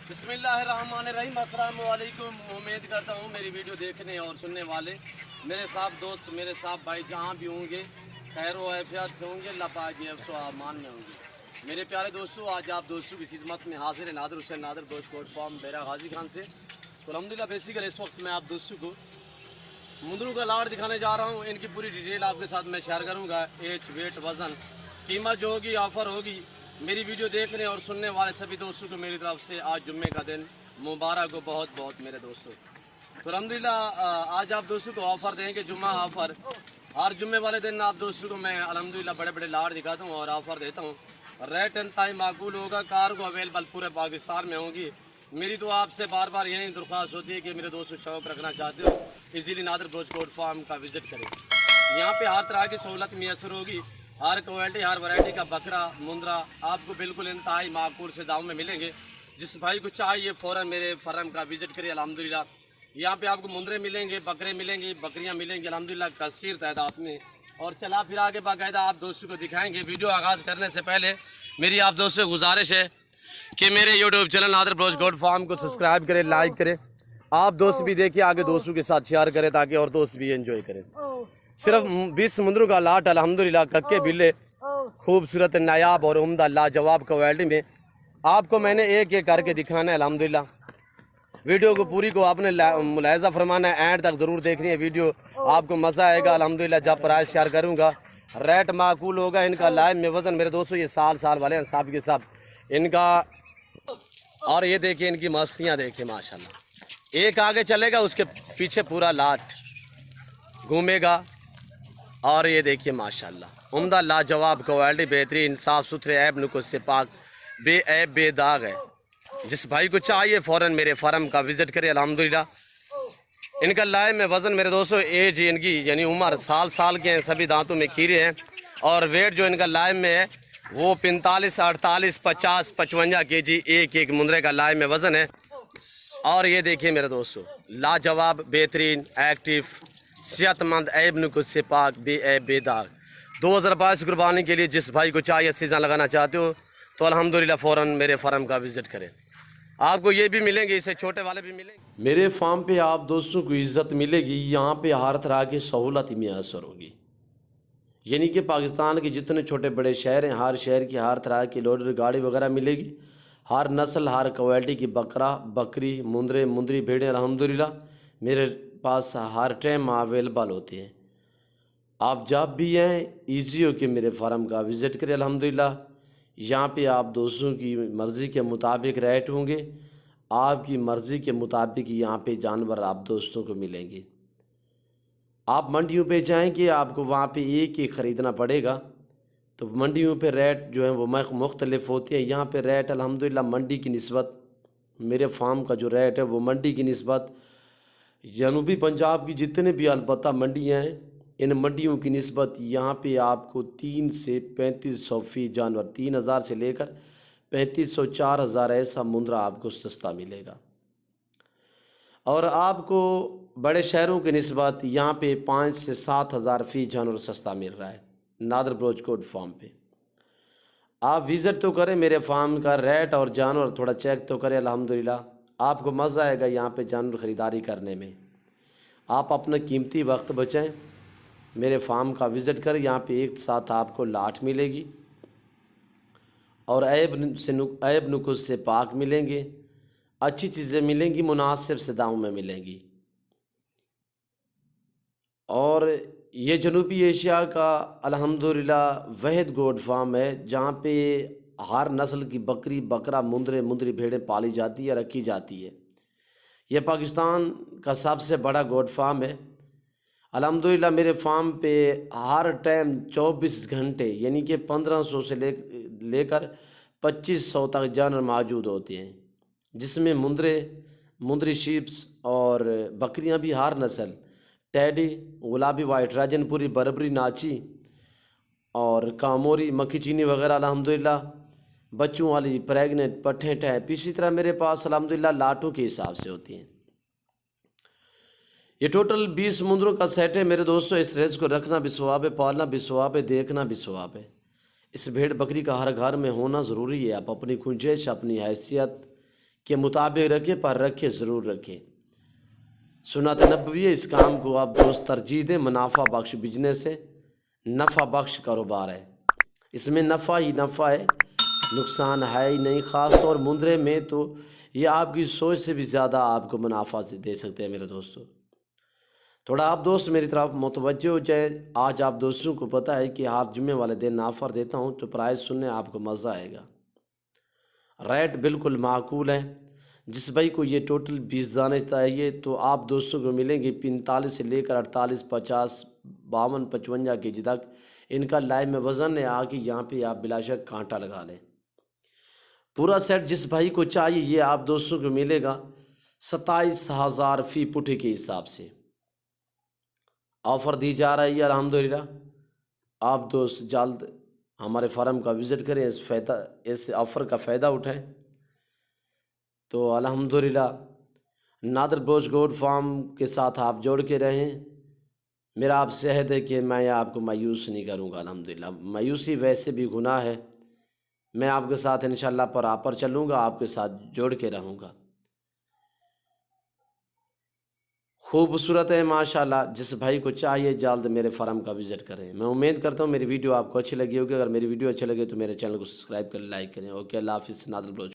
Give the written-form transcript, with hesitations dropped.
बिस्मिल्लाहिर्रहमानिर्रहीम। अस्सलाम वालेकुम। उम्मीद करता हूँ मेरी वीडियो देखने और सुनने वाले मेरे साथ दोस्त, मेरे साथ भाई जहाँ भी होंगे खैर व आफियत से होंगे, अल्लाह पाक के हिफ्ज़ व अमान में होंगे। मेरे प्यारे दोस्तों, आज आप दोस्तों की खिदमत में हाजिर है नादिर हुसैन नादिर दोस्त कोट फार्म बेरा गाजी खान से। तो अल्हम्दुलिल्लाह बेसिकली इस वक्त मैं आप दोस्तों को मुंदरों का लाड़ दिखाने जा रहा हूँ। इनकी पूरी डिटेल आपके साथ मैं शेयर करूँगा। एज, वेट, वज़न, कीमत जो होगी, ऑफ़र होगी। मेरी वीडियो देखने और सुनने वाले सभी दोस्तों को मेरी तरफ से आज जुम्मे का दिन मुबारक हो, बहुत बहुत मेरे दोस्तों। तो अल्हम्दुलिल्लाह आज आप दोस्तों को ऑफ़र देंगे, जुम्मा ऑफ़र। हर जुम्मे वाले दिन आप दोस्तों को मैं अल्हम्दुलिल्लाह बड़े बड़े लाड़ दिखाता हूँ और ऑफ़र देता हूँ। रेट इंतहाई माकूल होगा, कार को अवेलेबल पूरे पाकिस्तान में होंगी। मेरी तो आपसे बार बार यही दरख्वास्त होती है कि मेरे दोस्तों शौक़ रखना चाहते हो easily Nadir Baloch goat farm का विज़िट करें। यहाँ पे हर तरह की सहूलत मैसर होगी। हर क्वालिटी, हर वैरायटी का बकरा, मुंद्रा आपको बिल्कुल इंतहाई माकूल से दाम में मिलेंगे। जिस भाई को चाहिए फ़ौरन मेरे फार्म का विज़िट करिए। अल्हम्दुलिल्लाह यहाँ पे आपको मुंद्रे मिलेंगे, बकरे मिलेंगे, बकरियाँ मिलेंगी अल्हम्दुलिल्लाह कसीर तादाद में। और चला फिर आगे बाकायदा आप दोस्तों को दिखाएंगे। वीडियो आगाज़ करने से पहले मेरी आप दोस्तों से गुजारिश है कि मेरे YouTube channel Nadir Baloch goat farm को सब्सक्राइब करें, लाइक करें। आप दोस्त भी देखिए, आगे दोस्तों के साथ शेयर करें ताकि और दोस्त भी एंजॉय करें। सिर्फ 20 मुंदरों का लाट अल्हम्दुलिल्लाह कक्के बिल्ले खूबसूरत, नायाब और उम्दा लाजवाब क्वालिटी में आपको मैंने एक एक करके दिखाना है। अल्हम्दुलिल्लाह वीडियो को पूरी को आपने मुलाहिज़ा फरमाना है, एंड तक ज़रूर देखनी है वीडियो, आपको मज़ा आएगा। अल्हम्दुलिल्लाह जब प्राइस शेयर करूँगा रेट माकूल होगा। इनका लाइव में वज़न मेरे दोस्तों ये साल वाले हैं सब के सब इनका। और ये देखिए इनकी मस्तियाँ देखिए माशाल्लाह। एक आगे चलेगा उसके पीछे पूरा लाट घूमेगा। और ये देखिए माशाल्लाह उम्दा लाजवाब क्वालिटी, बेहतरीन, साफ़ सुथरे, ऐब नुकुस से पाक, बेऐब बेदाग है। जिस भाई को चाहिए फ़ौरन मेरे फार्म का विज़िट करें। अल्हम्दुलिल्लाह इनका लाइव में वज़न मेरे दोस्तों, एज इनकी यानी उम्र साल के हैं, सभी दांतों में खीरे हैं। और वेट जो इनका लाइव में है वो 45, 48, 50, 55 kg एक एक मुंदरे का लाइव में वज़न है। और ये देखिए मेरे दोस्तों लाजवाब, बेहतरीन, एक्टिव, सेहतमंद, ऐब नुकुस से पाक, बेऐब बेदाग। 2022 कुर्बानी के लिए जिस भाई को चाहिए, सीज़न लगाना चाहते हो तो अल्हम्दुलिल्लाह फ़ौरन मेरे फार्म का विज़िट करें। आपको ये भी मिलेंगे, इससे छोटे वाले भी मिलेंगे। मेरे फार्म पे आप दोस्तों को इज़्ज़त मिलेगी। यहाँ पे हर तरह की सहूलत मैसर होगी। यानी कि पाकिस्तान के जितने छोटे बड़े शहर हैं, हर शहर की हर तरह की लोडर गाड़ी वगैरह मिलेगी। हर नस्ल, हर क्वालिटी की बकरा, बकरी, मुंदरे, मुंदरी, भेड़ें अल्हम्दुलिल्लाह मेरे पास हर टाइम अवेलेबल होते हैं। आप जब भी आएँ ईजी हो कि मेरे फार्म का विज़िट करें। अल्हम्दुलिल्लाह यहाँ पे आप दोस्तों की मर्ज़ी के मुताबिक रेट होंगे। आपकी मर्ज़ी के मुताबिक यहाँ पे जानवर आप दोस्तों को मिलेंगे। आप मंडियों पे जाएंगे आपको वहाँ पे एक ही ख़रीदना पड़ेगा। तो मंडियों पे रेट जो है वो मुख्तलिफ होती है। यहाँ पे रेट अल्हम्दुलिल्लाह मंडी की निस्बत, मेरे फार्म का जो रेट है वो मंडी की निस्बत जनूबी पंजाब की जितने भी अलबत्ता मंडियाँ हैं, इन मंडियों की निस्बत यहाँ पे आपको 3 से 3500 फ़ी जानवर, 3000 से लेकर 3500 4000 ऐसा मुंद्रा आपको सस्ता मिलेगा। और आपको बड़े शहरों की निस्बत यहाँ पे 5 से 7000 फ़ी जानवर सस्ता मिल रहा है नादिर ब्रोच कोट फार्म पे। आप विज़िट तो करें मेरे फार्म का, रेट और जानवर थोड़ा चेक तो करें। अल्हम्दुलिल्लाह आपको मज़ा आएगा यहाँ पे जानवर ख़रीदारी करने में। आप अपना कीमती वक्त बचाएं, मेरे फार्म का विज़िट करें। यहाँ पे एक साथ आपको लाट मिलेगी और ऐब नुकुस से पाक मिलेंगे। अच्छी चीज़ें मिलेंगी, मुनासिब से दामों में मिलेंगी। और ये जनूबी एशिया का अल्हम्दुलिल्लाह वहद गोट फार्म है जहाँ पे हर नस्ल की बकरी, बकरा, मुंदरे, मुंदरी, भेड़ें पाली जाती है, रखी जाती है। यह पाकिस्तान का सबसे बड़ा गोट फार्म है। अल्हम्दुलिल्लाह मेरे फार्म पे हर टाइम 24 घंटे यानी कि 1500 से लेकर 2500 तक जानवर मौजूद होते हैं, जिसमें मुंदरे, मुंदरी शीप्स और बकरियां भी हर नस्ल, टैडी, गुलाबी, वाइट, राजनपुरी, बरबरी, नाची और कामोरी, मक्खी चीनी वगैरह अल्हम्दुलिल्लाह बच्चों वाली, प्रेगनेंट, पट्ठे टैप, इसी तरह मेरे पास अल्हम्दुलिल्लाह लाटों के हिसाब से होती हैं। ये टोटल 20 मुंदरों का सेट है मेरे दोस्तों। इस रेस को रखना भी सवाब है, पालना भी सवाब है, देखना भी सवाब है। इस भेड़ बकरी का हर घर में होना ज़रूरी है। आप अपनी गुंजाइश, अपनी हैसियत के मुताबिक रखें, पर रखें ज़रूर रखें। सुन्नत नबवी है, इस काम को आप दोस्त तरजीह दें। मुनाफा बख्श बिजनेस है, नफ़ा बख्श कारोबार है, इसमें नफ़ा ही नफ़ा है, नुकसान है ही नहीं। ख़ास तौर मुंदरे में तो ये आपकी सोच से भी ज़्यादा आपको मुनाफा से दे सकते हैं मेरे दोस्तों। थोड़ा आप दोस्त मेरी तरफ मुतवज्जो हो जाए। आज आप दोस्तों को पता है कि हर जुम्मे वाले दिन ऑफ़र देता हूँ, तो प्राइस सुनने आपको मज़ा आएगा। रेट बिल्कुल माकूल है। जिस भाई को ये टोटल 20 दाने चाहिए तो आप दोस्तों को मिलेंगे 45 से लेकर 48, 50, 52, 55 kg तक। इनका लाइव में वज़न है आके यहाँ पे आप बिलाशक कांटा लगा लें। पूरा सेट जिस भाई को चाहिए ये आप दोस्तों को मिलेगा 27,000 फ़ी पुठे के हिसाब से ऑफ़र दी जा रही है अल्हम्दुलिल्लाह। आप दोस्त जल्द हमारे फार्म का विज़िट करें, इस ऑफ़र का फ़ायदा उठाएं। तो अल्हम्दुलिल्लाह नादर बोझ गोड फार्म के साथ आप जोड़ के रहें। मेरा आपसे अहद है कि मैं आपको मायूस नहीं करूँगा। अल्हम्दुलिल्लाह मायूसी वैसे भी गुनाह है। मैं आपके साथ इंशाल्लाह पर चलूँगा, आपके साथ जोड़ के रहूँगा। खूबसूरत है माशाल्लाह। जिस भाई को चाहिए जल्द मेरे फार्म का विज़िट करें। मैं उम्मीद करता हूँ मेरी वीडियो आपको अच्छी लगी होगी। अगर मेरी वीडियो अच्छी लगे तो मेरे चैनल को सब्सक्राइब करें, लाइक करें। ओके, अल्लाह हाफ़िज़। नादर बोझ।